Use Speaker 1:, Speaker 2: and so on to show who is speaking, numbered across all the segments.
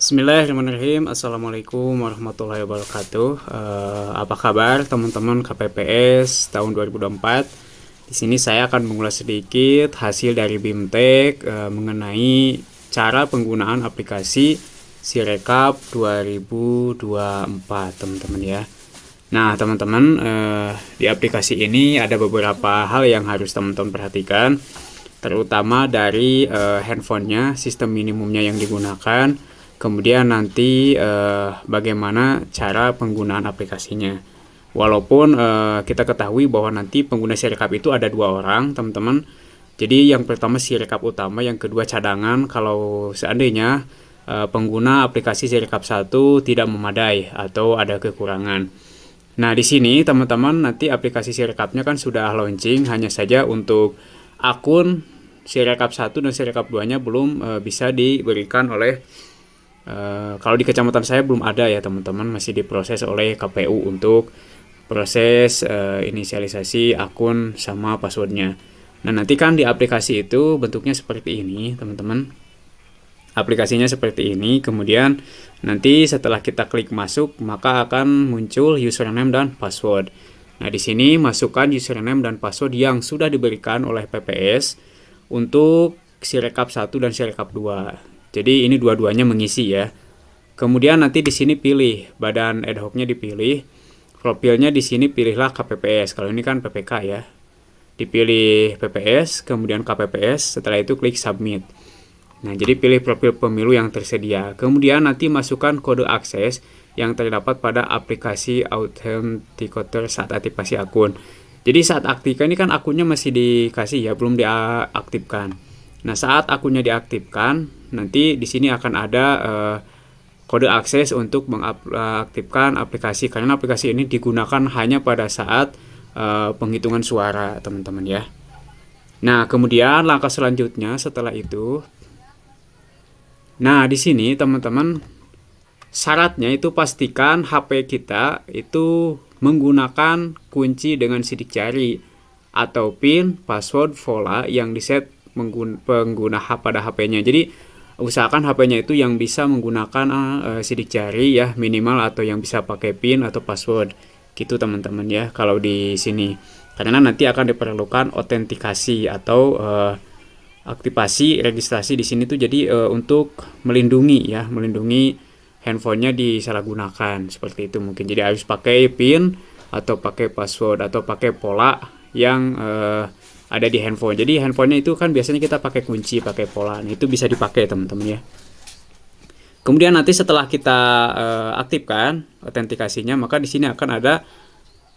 Speaker 1: Bismillahirrahmanirrahim. Assalamualaikum warahmatullahi wabarakatuh. Apa kabar teman-teman KPPS tahun 2024? Di sini saya akan mengulas sedikit hasil dari BIMTEK mengenai cara penggunaan aplikasi Sirekap 2024, teman-teman ya. Nah, teman-teman, di aplikasi ini ada beberapa hal yang harus teman-teman perhatikan, terutama dari handphonenya, sistem minimumnya yang digunakan. Kemudian nanti bagaimana cara penggunaan aplikasinya. Walaupun kita ketahui bahwa nanti pengguna Sirekap itu ada 2 orang, teman-teman. Jadi yang pertama Sirekap utama, yang kedua cadangan. Kalau seandainya pengguna aplikasi Sirekap 1 tidak memadai atau ada kekurangan. Nah, di sini teman-teman nanti aplikasi Sirekapnya kan sudah launching, hanya saja untuk akun Sirekap 1 dan Sirekap 2-nya belum bisa diberikan oleh kalau di kecamatan saya belum ada ya teman-teman, masih diproses oleh KPU untuk proses inisialisasi akun sama passwordnya. Nah, nanti kan di aplikasi itu bentuknya seperti ini teman-teman. Aplikasinya seperti ini, kemudian nanti setelah kita klik masuk maka akan muncul username dan password. Nah, di sini masukkan username dan password yang sudah diberikan oleh PPS untuk Sirekap 1 dan Sirekap 2. Jadi ini dua-duanya mengisi ya. Kemudian nanti di sini pilih badan ad hoc-nya, dipilih. Profilnya di sini pilihlah KPPS. Kalau ini kan PPK ya. Dipilih PPS, kemudian KPPS, setelah itu klik submit. Nah, jadi pilih profil pemilu yang tersedia. Kemudian nanti masukkan kode akses yang terdapat pada aplikasi Authenticator saat aktivasi akun. Jadi saat aktifkan ini kan akunnya masih dikasih ya, belum diaktifkan. Nah, saat akunnya diaktifkan, nanti di sini akan ada kode akses untuk mengaktifkan aplikasi, karena aplikasi ini digunakan hanya pada saat penghitungan suara, teman-teman ya. Nah, kemudian langkah selanjutnya setelah itu, nah di sini teman-teman syaratnya itu pastikan HP kita itu menggunakan kunci dengan sidik jari atau PIN, password, vola yang diset pengguna pada HP-nya. Jadi usahakan HP-nya itu yang bisa menggunakan sidik jari ya minimal, atau yang bisa pakai PIN atau password gitu teman-teman ya. Kalau di sini karena nanti akan diperlukan autentikasi atau aktivasi registrasi di sini tuh, jadi untuk melindungi handphonenya disalahgunakan seperti itu mungkin. Jadi harus pakai PIN atau pakai password atau pakai pola yang ada di handphone. Jadi handphonenya itu kan biasanya kita pakai kunci, pakai pola. Nah, itu bisa dipakai teman-teman ya. Kemudian nanti setelah kita aktifkan autentikasinya, maka di sini akan ada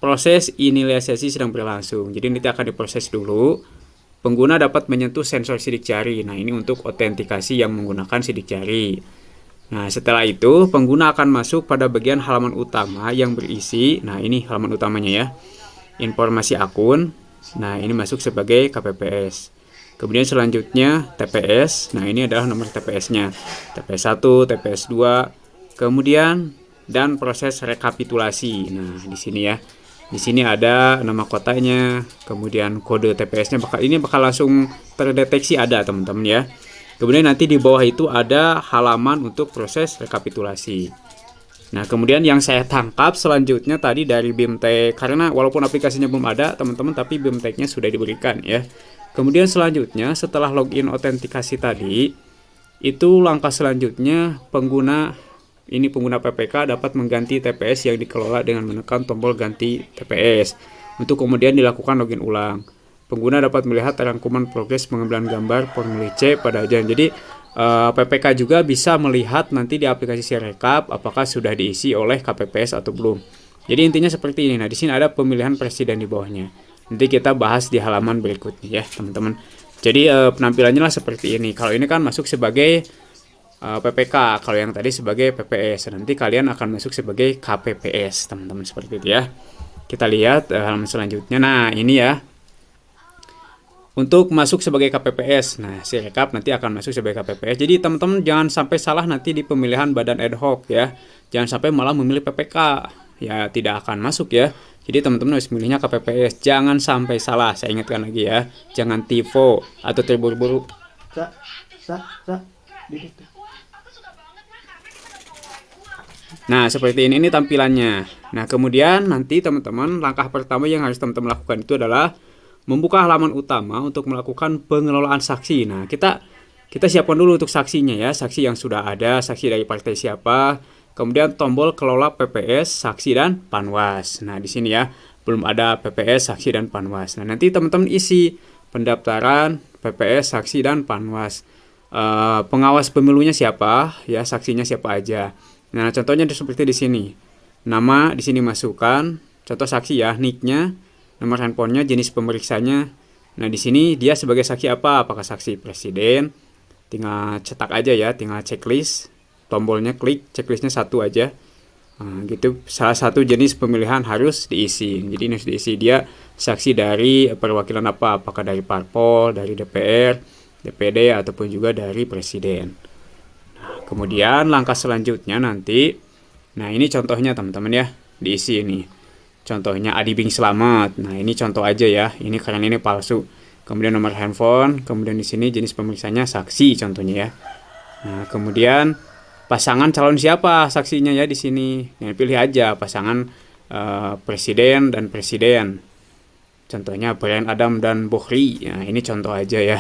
Speaker 1: proses inisialisasi sedang berlangsung. Jadi nanti akan diproses dulu. Pengguna dapat menyentuh sensor sidik jari. Nah, ini untuk autentikasi yang menggunakan sidik jari. Nah, setelah itu pengguna akan masuk pada bagian halaman utama yang berisi, nah ini halaman utamanya ya, informasi akun. Nah, ini masuk sebagai KPPS. Kemudian selanjutnya TPS. Nah, ini adalah nomor TPS-nya. TPS 1, TPS 2. Kemudian dan proses rekapitulasi. Nah, di sini ya. Di sini ada nama kotanya, kemudian kode TPS-nya bakal langsung terdeteksi ada, teman-teman ya. Kemudian nanti di bawah itu ada halaman untuk proses rekapitulasi. Nah, kemudian yang saya tangkap selanjutnya tadi dari BIMTEK, karena walaupun aplikasinya belum ada teman-teman, tapi BIMTEK-nya sudah diberikan ya. Kemudian selanjutnya setelah login autentikasi tadi, itu langkah selanjutnya pengguna PPK dapat mengganti TPS yang dikelola dengan menekan tombol ganti TPS untuk kemudian dilakukan login ulang. Pengguna dapat melihat rangkuman progres pengambilan gambar formulir C pada ajan. Jadi PPK juga bisa melihat nanti di aplikasi Sirekap apakah sudah diisi oleh KPPS atau belum. Jadi intinya seperti ini. Nah, di sini ada pemilihan presiden di bawahnya. Nanti kita bahas di halaman berikutnya ya, teman-teman. Jadi penampilannya lah seperti ini. Kalau ini kan masuk sebagai PPK, kalau yang tadi sebagai PPS. Nanti kalian akan masuk sebagai KPPS, teman-teman, seperti itu ya. Kita lihat halaman selanjutnya. Nah, ini ya. Untuk masuk sebagai KPPS, nah Sirekap nanti akan masuk sebagai KPPS. Jadi teman-teman jangan sampai salah nanti di pemilihan badan ad hoc ya. Jangan sampai malah memilih PPK, ya tidak akan masuk ya. Jadi teman-teman harus milihnya KPPS. Jangan sampai salah, saya ingatkan lagi ya. Jangan tifo atau terburu-buru. Nah, seperti ini tampilannya. Nah, kemudian nanti teman-teman langkah pertama yang harus teman-teman lakukan itu adalah membuka halaman utama untuk melakukan pengelolaan saksi. Nah, kita siapkan dulu untuk saksinya ya, saksi yang sudah ada, saksi dari partai siapa, kemudian tombol kelola PPS, saksi dan Panwas. Nah, di sini ya, belum ada PPS, saksi dan Panwas. Nah, nanti teman-teman isi pendaftaran PPS, saksi dan Panwas. Pengawas pemilunya siapa, ya, saksinya siapa aja. Nah, contohnya seperti di sini. Nama di sini masukkan, contoh saksi ya, nicknya, nomor handphonenya, jenis pemeriksanya. Nah, di sini dia sebagai saksi apa? Apakah saksi presiden? Tinggal cetak aja ya, tinggal checklist, tombolnya klik, checklistnya satu aja. Nah, gitu, salah satu jenis pemilihan harus diisi. Jadi ini harus diisi, dia saksi dari perwakilan apa? Apakah dari parpol, dari DPR, DPD, ataupun juga dari presiden. Nah, kemudian langkah selanjutnya nanti, nah ini contohnya teman-teman ya, diisi ini. Contohnya Adi Bing Slamet. Nah, ini contoh aja ya. Ini karena ini palsu. Kemudian nomor handphone, kemudian di sini jenis pemeriksanya saksi contohnya ya. Nah, kemudian pasangan calon siapa saksinya ya di sini. Nah, pilih aja pasangan presiden dan presiden. Contohnya Brian Adam dan Bohri. Nah, ini contoh aja ya.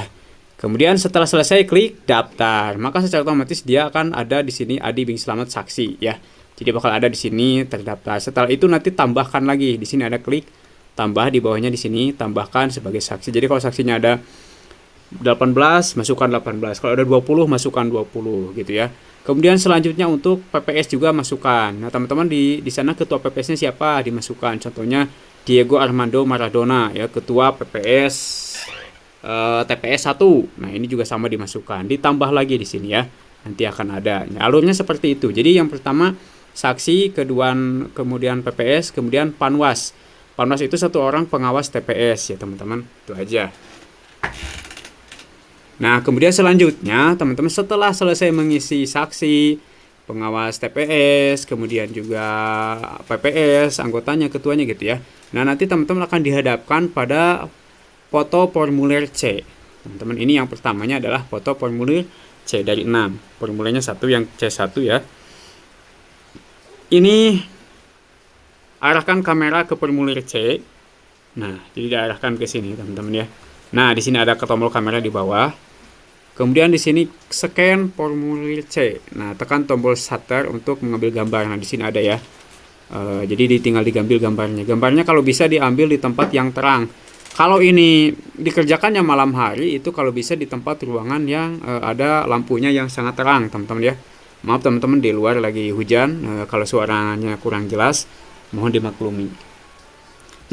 Speaker 1: Kemudian setelah selesai klik daftar, maka secara otomatis dia akan ada di sini Adi Bing Slamet saksi ya. Jadi bakal ada di sini terdaftar. Setelah itu nanti tambahkan lagi. Di sini ada klik tambah, di bawahnya di sini tambahkan sebagai saksi. Jadi kalau saksinya ada 18, masukkan 18. Kalau ada 20, masukkan 20 gitu ya. Kemudian selanjutnya untuk PPS juga masukkan. Nah, teman-teman di sana ketua PPS-nya siapa? Dimasukkan. Contohnya Diego Armando Maradona ya, ketua PPS TPS 1. Nah, ini juga sama dimasukkan. Ditambah lagi di sini ya. Nanti akan ada. Nah, alurnya seperti itu. Jadi yang pertama saksi, kemudian PPS, kemudian Panwas. Panwas itu satu orang pengawas TPS ya teman-teman. Itu aja. Nah, kemudian selanjutnya teman-teman setelah selesai mengisi saksi, pengawas TPS, kemudian juga PPS, anggotanya, ketuanya gitu ya. Nah, nanti teman-teman akan dihadapkan pada foto formulir C. Teman-teman, ini yang pertamanya adalah foto formulir C dari 6. Formulirnya 1 yang C1 ya. Ini arahkan kamera ke formulir C. Nah, jadi diarahkan ke sini, teman-teman ya. Nah, di sini ada tombol kamera di bawah. Kemudian di sini scan formulir C. Nah, tekan tombol shutter untuk mengambil gambar. Nah, di sini ada ya. Jadi tinggal diambil gambarnya. Gambarnya kalau bisa diambil di tempat yang terang. Kalau ini dikerjakannya malam hari, itu kalau bisa di tempat ruangan yang ada lampunya yang sangat terang, teman-teman ya. Maaf teman-teman, di luar lagi hujan, kalau suaranya kurang jelas, mohon dimaklumi.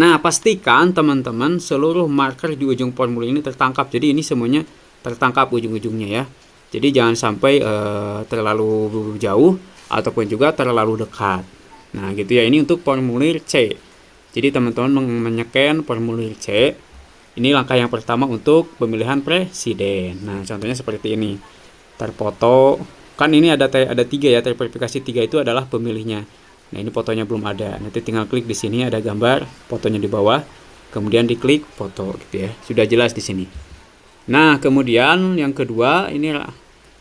Speaker 1: Nah, pastikan teman-teman seluruh marker di ujung formulir ini tertangkap. Jadi ini semuanya tertangkap ujung-ujungnya ya. Jadi jangan sampai terlalu jauh ataupun juga terlalu dekat. Nah, gitu ya. Ini untuk formulir C. Jadi teman-teman menyeken formulir C. Ini langkah yang pertama untuk pemilihan presiden. Nah, contohnya seperti ini. Terfoto. Kan ini ada 3 ya, terverifikasi 3 itu adalah pemilihnya. Nah, ini fotonya belum ada. Nanti tinggal klik di sini ada gambar fotonya di bawah. Kemudian diklik foto gitu ya. Sudah jelas di sini. Nah, kemudian yang kedua ini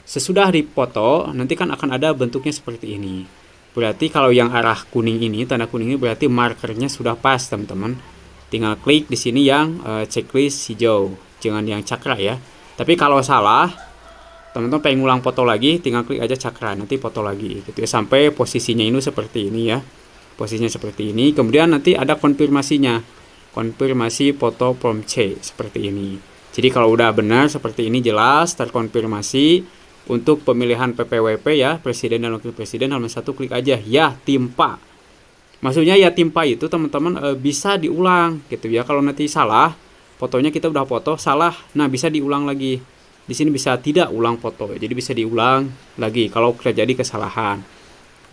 Speaker 1: sesudah dipoto nanti kan akan ada bentuknya seperti ini. Berarti kalau yang arah kuning ini, tanda kuning ini berarti markernya sudah pas, teman-teman. Tinggal klik di sini yang checklist hijau, jangan yang cakra ya. Tapi kalau salah, teman-teman pengen ngulang foto lagi, tinggal klik aja cakra, nanti foto lagi gitu ya, sampai posisinya ini seperti ini ya. Posisinya seperti ini. Kemudian nanti ada konfirmasinya. Konfirmasi foto form C seperti ini. Jadi kalau udah benar seperti ini jelas terkonfirmasi untuk pemilihan PPWP ya, presiden dan wakil presiden, halaman 1 klik aja ya timpa. Maksudnya ya timpa itu teman-teman bisa diulang gitu ya. Kalau nanti salah, fotonya kita udah foto salah, nah bisa diulang lagi. Di sini bisa tidak ulang foto, jadi bisa diulang lagi kalau terjadi kesalahan.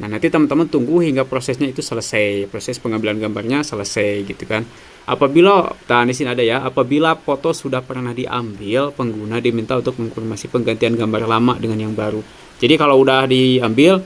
Speaker 1: Nah, nanti teman-teman tunggu hingga prosesnya itu selesai, proses pengambilan gambarnya selesai gitu kan. Apabila, nah di sini ada ya, apabila foto sudah pernah diambil, pengguna diminta untuk mengkonfirmasi penggantian gambar lama dengan yang baru. Jadi kalau udah diambil,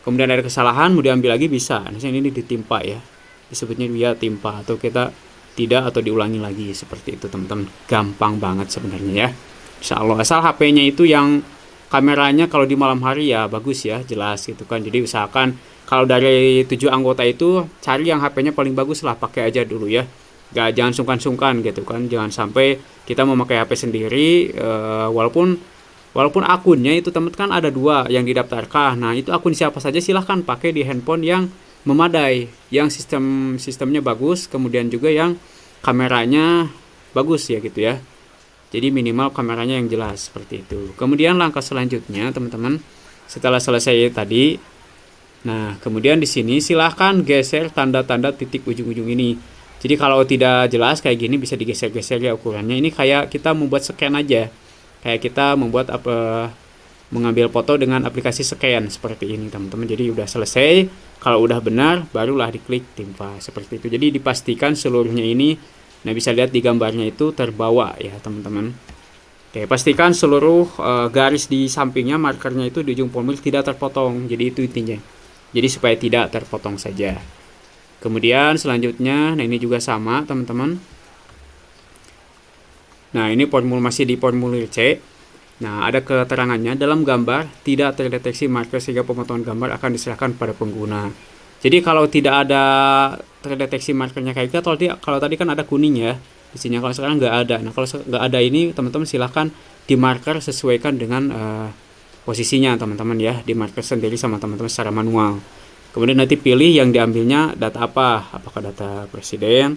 Speaker 1: kemudian ada kesalahan, mau diambil lagi bisa. Nah, ini ditimpa ya, disebutnya dia timpa, atau kita tidak atau diulangi lagi seperti itu teman-teman. Gampang banget sebenarnya ya. Insya Allah, asal HP-nya itu yang kameranya kalau di malam hari ya bagus ya, jelas gitu kan. Jadi usahakan Kalau dari 7 anggota itu cari yang HP-nya paling bagus lah, pakai aja dulu ya. Jangan sungkan-sungkan gitu kan. Jangan sampai kita memakai HP sendiri walaupun akunnya itu teman kan ada 2 yang didaftarkan. Nah, itu akun siapa saja silahkan pakai di handphone yang memadai, yang sistemnya bagus, kemudian juga yang kameranya bagus ya gitu ya. Jadi minimal kameranya yang jelas seperti itu. Kemudian langkah selanjutnya teman-teman, setelah selesai tadi, nah kemudian di sini silahkan geser tanda-tanda titik ujung-ujung ini. Jadi kalau tidak jelas kayak gini bisa digeser-geser ya ukurannya. Ini kayak kita membuat scan aja. Kayak kita membuat mengambil foto dengan aplikasi scan seperti ini teman-teman. Jadi udah selesai. Kalau udah benar barulah diklik timpa seperti itu. Jadi dipastikan seluruhnya ini, nah bisa lihat di gambarnya itu terbawa ya teman-teman. Oke, pastikan seluruh garis di sampingnya, markernya itu di ujung formulir tidak terpotong. Jadi itu intinya. Jadi supaya tidak terpotong saja. Kemudian selanjutnya, nah ini juga sama teman-teman. Nah ini masih di formulir C. Nah ada keterangannya, dalam gambar tidak terdeteksi marker sehingga pemotongan gambar akan diserahkan pada pengguna. Jadi kalau tidak ada terdeteksi markernya kayak gitu, kalau tadi kan ada kuning ya di sini, kalau sekarang nggak ada. Nah kalau nggak ada ini teman-teman silahkan di marker sesuaikan dengan posisinya teman-teman ya, di marker sendiri sama teman-teman secara manual. Kemudian nanti pilih yang diambilnya data apa, apakah data presiden,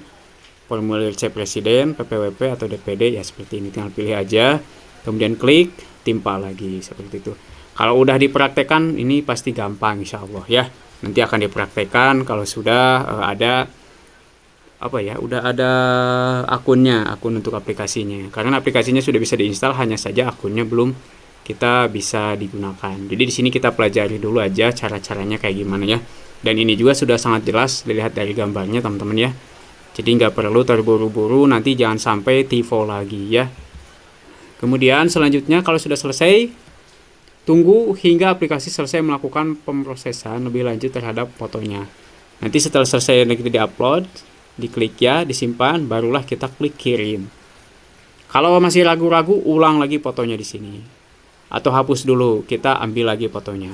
Speaker 1: formulir C presiden, PPWP atau DPD ya seperti ini, tinggal pilih aja. Kemudian klik timpa lagi seperti itu. Kalau udah dipraktekkan ini pasti gampang insya Allah ya. Nanti akan dipraktekkan kalau sudah ada udah ada akunnya, akun untuk aplikasinya. Karena aplikasinya sudah bisa diinstal, hanya saja akunnya belum kita bisa digunakan. Jadi di sini kita pelajari dulu aja cara-caranya kayak gimana ya. Dan ini juga sudah sangat jelas dilihat dari gambarnya teman-teman ya. Jadi nggak perlu terburu-buru, nanti jangan sampai tifo lagi ya. Kemudian selanjutnya kalau sudah selesai, tunggu hingga aplikasi selesai melakukan pemrosesan lebih lanjut terhadap fotonya. Nanti setelah selesai nanti di-upload, diklik ya, disimpan, barulah kita klik kirim. Kalau masih ragu-ragu, ulang lagi fotonya di sini. Atau hapus dulu, kita ambil lagi fotonya.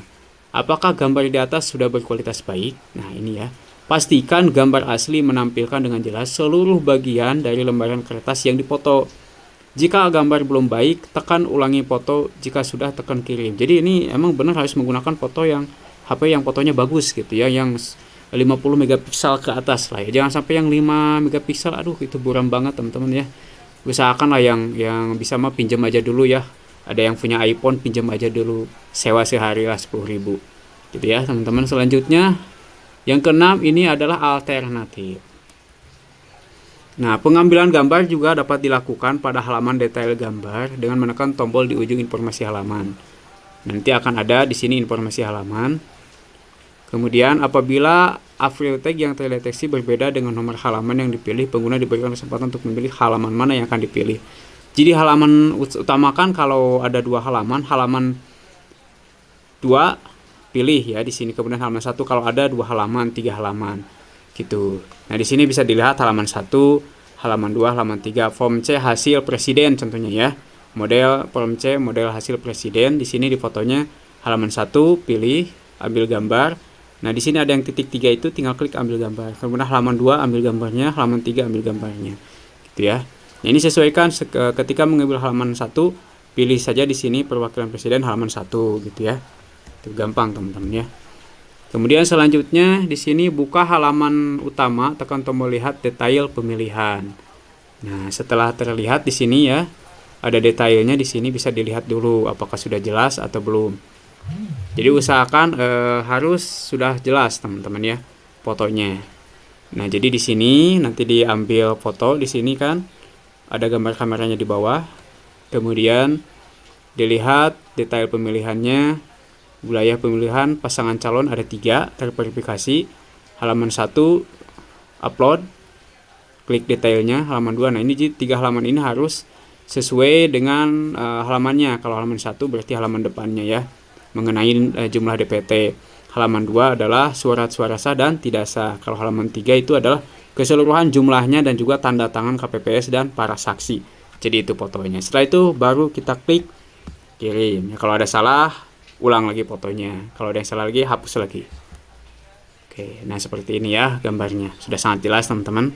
Speaker 1: Apakah gambar di atas sudah berkualitas baik? Nah ini ya, pastikan gambar asli menampilkan dengan jelas seluruh bagian dari lembaran kertas yang dipoto. Jika gambar belum baik, tekan ulangi foto, jika sudah tekan kirim. Jadi ini emang benar harus menggunakan foto yang HP yang fotonya bagus gitu ya, yang 50 megapiksel ke atas lah ya. Jangan sampai yang 5 megapiksel, aduh itu buram banget teman-teman ya. Usahakan lah yang bisa mah pinjam aja dulu ya. Ada yang punya iPhone pinjam aja dulu, sewa sehari lah 10.000 gitu ya teman-teman. Selanjutnya yang keenam ini adalah alternatif. Nah, pengambilan gambar juga dapat dilakukan pada halaman detail gambar dengan menekan tombol di ujung informasi halaman. Nanti akan ada di sini informasi halaman. Kemudian apabila April tag yang terdeteksi berbeda dengan nomor halaman yang dipilih, pengguna diberikan kesempatan untuk memilih halaman mana yang akan dipilih. Jadi halaman utamakan kalau ada 2 halaman, halaman 2 pilih ya di sini. Kemudian halaman 1 kalau ada 2 halaman, 3 halaman. Gitu. Nah, di sini bisa dilihat halaman 1, halaman 2, halaman 3. Form C hasil presiden contohnya ya. Model form C model hasil presiden. Di sini di fotonya halaman 1 pilih, ambil gambar. Nah, di sini ada yang titik 3 itu tinggal klik ambil gambar. Kemudian halaman 2 ambil gambarnya, halaman 3 ambil gambarnya. Gitu ya. Nah, ini sesuaikan ketika mengambil halaman 1, pilih saja di sini perwakilan presiden halaman 1 gitu ya. Itu gampang teman-teman ya. Kemudian selanjutnya di sini buka halaman utama, tekan tombol lihat detail pemilihan. Nah, setelah terlihat di sini ya, ada detailnya di sini bisa dilihat dulu apakah sudah jelas atau belum. Jadi usahakan harus sudah jelas teman-teman ya fotonya. Nah, jadi di sini nanti diambil foto di sini kan ada gambar kameranya di bawah. Kemudian dilihat detail pemilihannya. Wilayah pemilihan pasangan calon ada 3 terverifikasi. Halaman 1 upload, klik detailnya. Halaman 2, nah ini 3 halaman ini harus sesuai dengan halamannya. Kalau halaman 1 berarti halaman depannya ya, mengenai jumlah DPT. Halaman 2 adalah surat-suara sah dan tidak sah. Kalau halaman 3 itu adalah keseluruhan jumlahnya dan juga tanda tangan KPPS dan para saksi. Jadi itu fotonya. Setelah itu baru kita klik kirim. Ya, kalau ada salah ulang lagi fotonya, kalau ada yang salah lagi hapus lagi. Oke, nah seperti ini ya gambarnya. Sudah sangat jelas teman-teman.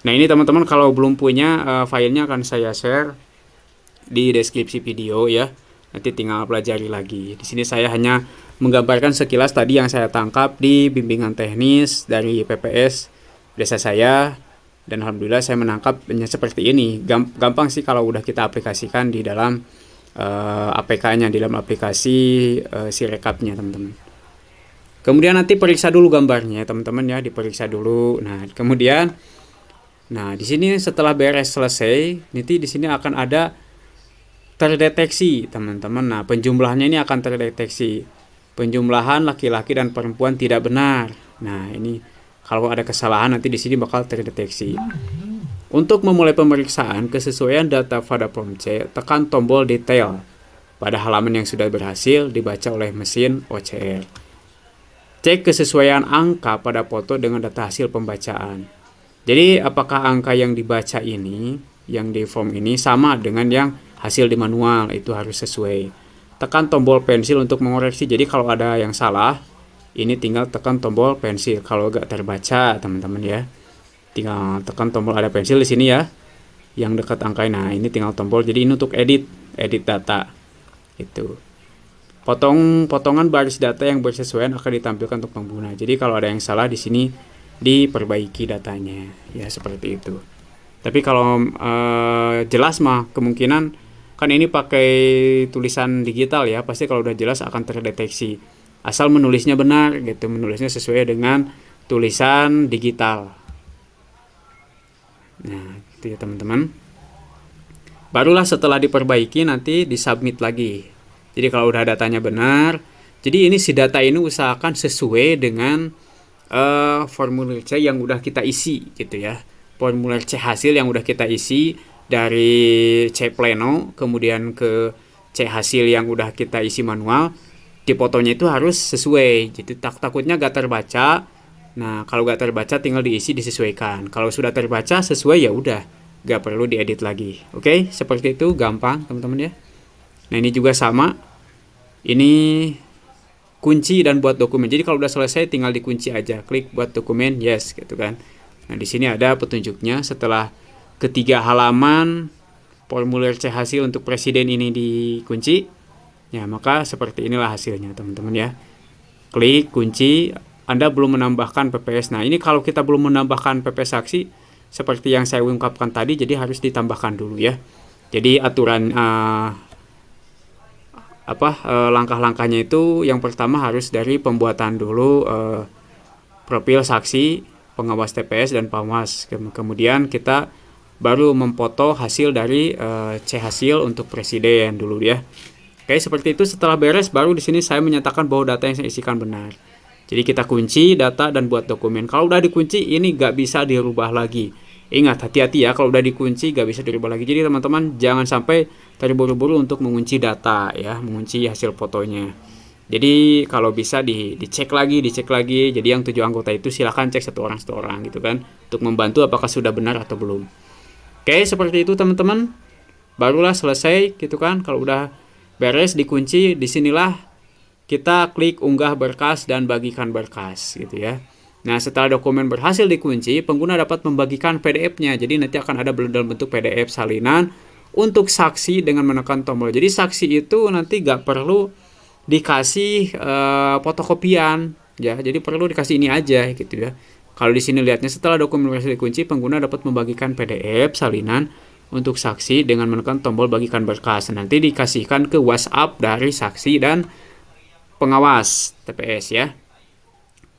Speaker 1: Nah ini teman-teman kalau belum punya filenya akan saya share di deskripsi video ya. Nanti tinggal pelajari lagi. Di sini saya hanya menggambarkan sekilas tadi yang saya tangkap di bimbingan teknis dari PPS desa saya, dan alhamdulillah saya menangkapnya seperti ini. Gampang sih kalau udah kita aplikasikan di dalam APK-nya, di dalam aplikasi Sirekapnya teman-teman. Kemudian nanti periksa dulu gambarnya teman-teman ya, diperiksa dulu. Nah kemudian, nah di sini setelah beres selesai, nanti di sini akan ada terdeteksi teman-teman. Nah penjumlahannya ini akan terdeteksi, penjumlahan laki-laki dan perempuan tidak benar. Nah ini kalau ada kesalahan nanti di sini bakal terdeteksi. Untuk memulai pemeriksaan kesesuaian data pada form C, tekan tombol detail pada halaman yang sudah berhasil dibaca oleh mesin OCR. Cek kesesuaian angka pada foto dengan data hasil pembacaan. Jadi apakah angka yang dibaca ini, yang di form ini sama dengan yang hasil di manual, itu harus sesuai. Tekan tombol pensil untuk mengoreksi. Jadi kalau ada yang salah, ini tinggal tekan tombol pensil. Kalau nggak terbaca teman-teman ya, tinggal tekan tombol ada pensil di sini ya, yang dekat angka. Nah ini tinggal tombol. Jadi ini untuk edit data. Itu potongan baris data yang bersesuaian akan ditampilkan untuk pengguna. Jadi kalau ada yang salah di sini diperbaiki datanya ya, seperti itu. Tapi kalau jelas mah kemungkinan kan ini pakai tulisan digital ya, pasti kalau udah jelas akan terdeteksi. Asal menulisnya benar gitu, menulisnya sesuai dengan tulisan digital. Nah, itu ya teman-teman. Barulah setelah diperbaiki nanti disubmit lagi. Jadi kalau udah datanya benar, jadi ini si data ini usahakan sesuai dengan formulir C yang udah kita isi gitu ya. Formulir C hasil yang udah kita isi dari C pleno kemudian ke C hasil yang udah kita isi manual, di fotonya itu harus sesuai. Jadi takutnya gak terbaca. Nah kalau gak terbaca tinggal diisi disesuaikan. Kalau sudah terbaca sesuai ya udah, gak perlu diedit lagi. Oke, seperti itu, gampang teman-teman ya. Nah ini juga sama, ini kunci dan buat dokumen. Jadi kalau udah selesai tinggal dikunci aja, klik buat dokumen, yes gitu kan. Nah di sini ada petunjuknya. Setelah ketiga halaman formulir C hasil untuk presiden ini dikunci, ya maka seperti inilah hasilnya teman-teman ya. Klik kunci. Anda belum menambahkan PPS. Nah ini kalau kita belum menambahkan PPS saksi seperti yang saya ungkapkan tadi, jadi harus ditambahkan dulu ya. Jadi aturan langkah-langkahnya itu yang pertama harus dari pembuatan dulu profil saksi, pengawas TPS dan pengawas. Kemudian kita baru memfoto hasil dari C hasil untuk presiden dulu ya. Oke, seperti itu. Setelah beres baru di sini saya menyatakan bahwa data yang saya isikan benar. Jadi kita kunci data dan buat dokumen. Kalau udah dikunci ini nggak bisa dirubah lagi. Ingat, hati-hati ya, kalau udah dikunci nggak bisa dirubah lagi. Jadi teman-teman jangan sampai terburu-buru untuk mengunci data ya, mengunci hasil fotonya. Jadi kalau bisa dicek lagi. Jadi yang 7 anggota itu silakan cek satu orang gitu kan, untuk membantu apakah sudah benar atau belum. Oke, seperti itu teman-teman. Barulah selesai gitu kan. Kalau udah beres dikunci, disinilah kita klik unggah berkas dan bagikan berkas gitu ya. Nah setelah dokumen berhasil dikunci, pengguna dapat membagikan PDF-nya. Jadi nanti akan ada dalam bentuk PDF salinan untuk saksi dengan menekan tombol. Jadi saksi itu nanti gak perlu dikasih fotokopian ya. Jadi perlu dikasih ini aja gitu ya. Kalau di sini lihatnya setelah dokumen berhasil dikunci, pengguna dapat membagikan PDF salinan untuk saksi dengan menekan tombol bagikan berkas. Nanti dikasihkan ke WhatsApp dari saksi dan pengawas TPS ya.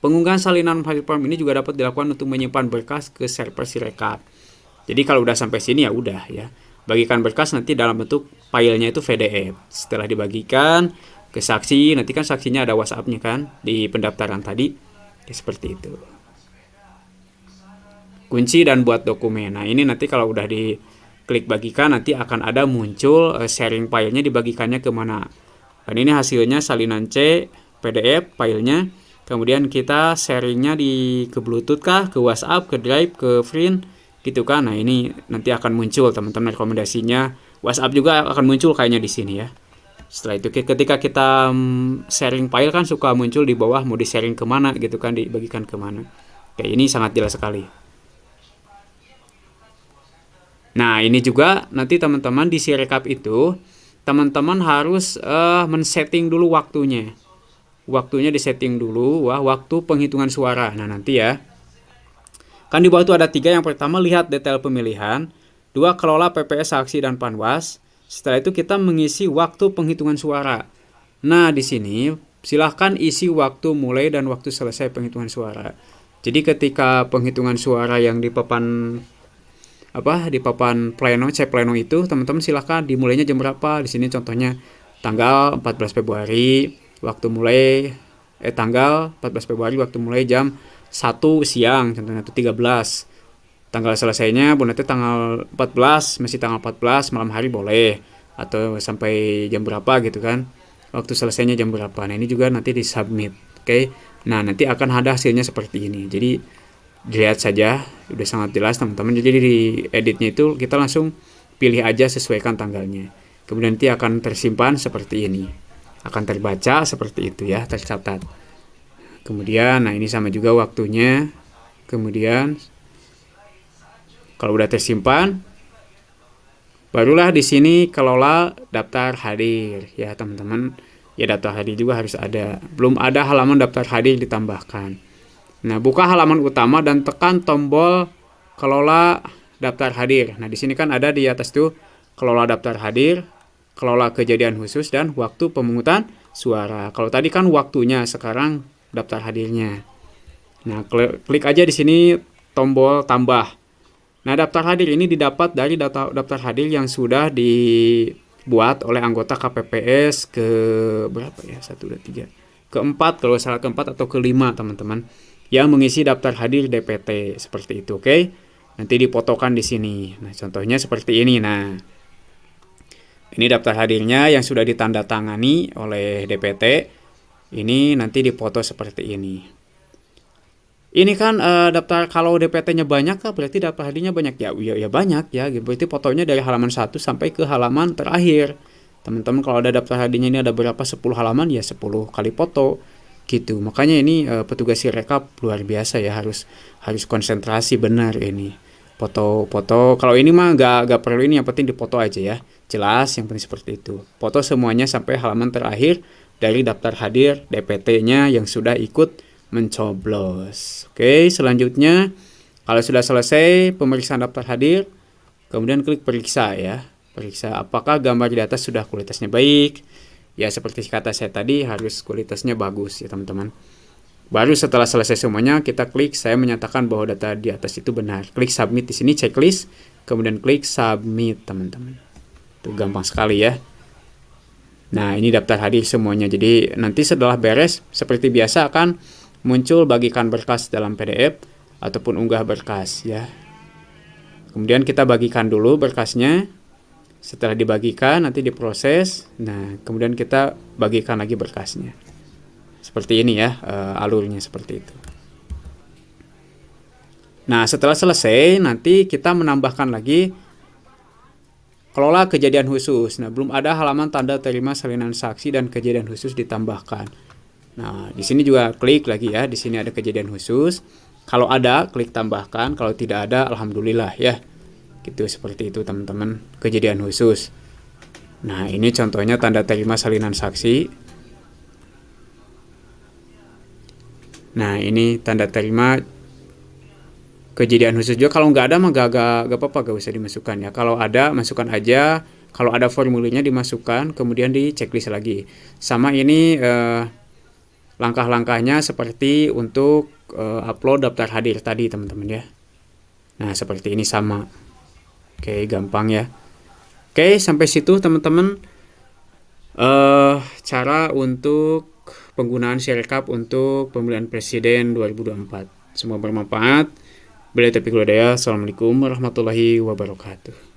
Speaker 1: Pengunggahan salinan hasil form ini juga dapat dilakukan untuk menyimpan berkas ke server Sirekap. Jadi kalau udah sampai sini ya udah ya. Bagikan berkas nanti dalam bentuk filenya itu PDF. Setelah dibagikan ke saksi, nanti kan saksinya ada WhatsApp-nya kan di pendaftaran tadi. Ya, seperti itu. Kunci dan buat dokumen. Nah ini nanti kalau udah diklik bagikan nanti akan ada muncul sharing filenya, dibagikannya kemana. Dan ini hasilnya salinan C, PDF filenya. Kemudian kita sharingnya ke Bluetooth kah, ke WhatsApp, ke Drive, ke Print gitu kan. Nah ini nanti akan muncul teman-teman rekomendasinya. WhatsApp juga akan muncul kayaknya di sini ya. Setelah itu ketika kita sharing file kan suka muncul di bawah mau di sharing kemana gitu kan, dibagikan kemana. Oke, ini sangat jelas sekali. Nah, ini juga nanti teman-teman di Sirekap itu teman-teman harus men-setting dulu waktunya. Waktunya disetting dulu, waktu penghitungan suara. Nah, nanti ya. Kan di bawah itu ada 3. Yang pertama, lihat detail pemilihan. 2, kelola PPS, saksi, dan panwas. Setelah itu kita mengisi waktu penghitungan suara. Nah, di sini silahkan isi waktu mulai dan waktu selesai penghitungan suara. Jadi ketika penghitungan suara yang di papan pleno, pleno itu, teman-teman silahkan dimulainya jam berapa. Di sini contohnya tanggal 14 Februari, waktu mulai tanggal 14 Februari waktu mulai jam 1 siang contohnya, itu 13. Tanggal selesainya nanti tanggal 14, masih tanggal 14 malam hari boleh, atau sampai jam berapa gitu kan, waktu selesainya jam berapa. Nah, ini juga nanti di submit. Oke. Nah, nanti akan ada hasilnya seperti ini. Jadi dilihat saja, udah sangat jelas teman-teman. Jadi di editnya itu kita langsung pilih aja, sesuaikan tanggalnya. Kemudian nanti akan tersimpan seperti ini, akan terbaca seperti itu ya, tercatat. Kemudian nah ini sama juga waktunya. Kemudian kalau udah tersimpan, barulah di sini kelola daftar hadir ya teman-teman. Ya, daftar hadir juga harus ada. Belum ada halaman daftar hadir, ditambahkan. Nah, buka halaman utama dan tekan tombol kelola daftar hadir. Nah, di sini kan ada di atas tuh kelola daftar hadir, kelola kejadian khusus, dan waktu pemungutan suara. Kalau tadi kan waktunya, sekarang daftar hadirnya. Nah, klik aja di sini tombol tambah. Nah, daftar hadir ini didapat dari daftar hadir yang sudah dibuat oleh anggota KPPS ke berapa ya? 1, 2, 3. Keempat, kalau salah keempat atau kelima teman-teman, yang mengisi daftar hadir DPT seperti itu. Oke. Nanti difotokan di sini. Nah, contohnya seperti ini. Nah, ini daftar hadirnya yang sudah ditandatangani oleh DPT. Ini nanti difoto seperti ini. Ini kan daftar, kalau DPT-nya banyak kan berarti daftar hadirnya banyak ya. Ya banyak ya. Berarti fotonya dari halaman 1 sampai ke halaman terakhir. Teman-teman kalau ada daftar hadirnya ini ada berapa, 10 halaman ya 10 kali foto gitu. Makanya ini petugas Sirekap luar biasa ya, harus konsentrasi benar ini. Foto-foto. Kalau ini mah nggak perlu ini, yang penting dipoto aja ya. Jelas, yang penting seperti itu. Foto semuanya sampai halaman terakhir dari daftar hadir DPT-nya yang sudah ikut mencoblos. Oke, selanjutnya kalau sudah selesai pemeriksaan daftar hadir, kemudian klik periksa ya. Periksa apakah gambar di atas sudah kualitasnya baik. Ya, seperti kata saya tadi, harus kualitasnya bagus ya teman-teman. Baru setelah selesai semuanya, kita klik saya menyatakan bahwa data di atas itu benar. Klik submit di sini, checklist, kemudian klik submit teman-teman. Itu gampang sekali ya. Nah, ini daftar hadir semuanya. Jadi nanti setelah beres, seperti biasa akan muncul bagikan berkas dalam PDF ataupun unggah berkas ya. Kemudian kita bagikan dulu berkasnya. Setelah dibagikan nanti diproses. Nah, kemudian kita bagikan lagi berkasnya. Seperti ini ya, alurnya seperti itu. Nah, setelah selesai nanti kita menambahkan lagi kelola kejadian khusus. Nah, belum ada halaman tanda terima salinan saksi dan kejadian khusus ditambahkan. Nah, di sini juga klik lagi ya. Di sini ada kejadian khusus. Kalau ada, klik tambahkan. Kalau tidak ada, alhamdulillah ya. Gitu, seperti itu teman-teman, kejadian khusus. Nah, ini contohnya tanda terima salinan saksi. Nah, ini tanda terima kejadian khusus juga. Kalau nggak ada mah nggak apa-apa, nggak usah dimasukkan ya. Kalau ada, masukkan aja. Kalau ada formulirnya dimasukkan, kemudian di checklist lagi. Sama ini langkah-langkahnya seperti untuk upload daftar hadir tadi teman-teman ya. Nah, seperti ini sama. Oke, gampang ya. Oke, sampai situ teman-teman cara untuk penggunaan Sirekap untuk pemilihan presiden 2024. Semoga bermanfaat. Bila taufiq wal hidayah. Assalamualaikum warahmatullahi wabarakatuh.